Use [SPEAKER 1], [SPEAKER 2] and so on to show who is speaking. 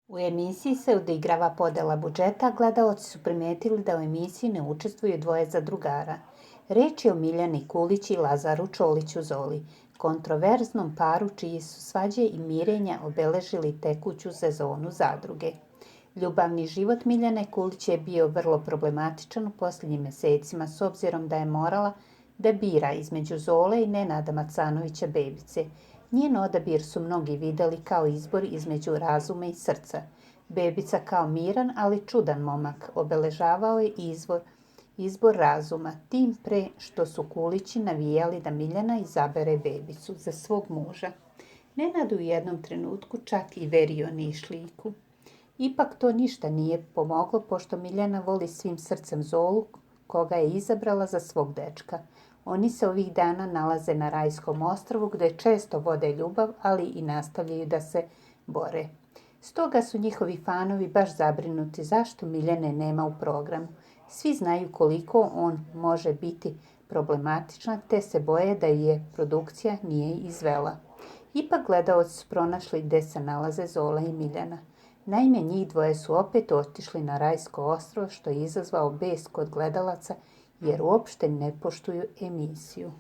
[SPEAKER 1] U emisiji se odigrava podela budžeta, gledaoci su primetili da u emisiji ne učestvuju dvoje zadrugara. Reč je o Miljani Kulić i Lazaru Čoliću Zoli, kontroverznom paru čiji su svađe i mirenja obeležili tekuću sezonu zadruge. Ljubavni život Miljane Kulić je bio vrlo problematičan u posljednjim mesecima s obzirom da je morala da bira između Zole i Nenada Macanovića Bebice. Njen odabir su mnogi videli kao izbor između razuma i srca. Bebica kao miran, ali čudan momak obeležavao je izbor razuma, tim pre što su Kulići navijali da Miljana izabere Bebicu za svog muža. Nenad u jednom trenutku čak i verio Nišlijku. Ipak to ništa nije pomoglo, pošto Miljana voli svim srcem Zolu, koga je izabrala za svog dečka. Oni se ovih dana nalaze na rajskom ostrvu gde često vode ljubav, ali i nastavljaju da se bore. Stoga su njihovi fanovi baš zabrinuti zašto Miljane nema u programu. Svi znaju koliko on može biti problematičan, te se boje da je produkcija nije izvela. Ipak gledaoci su pronašli gde se nalaze Zola i Miljana. Naime, njih dvoje su opet otišli na rajsko ostrvo, što je izazvao bes kod gledalaca jer uopšte ne poštuju emisiju.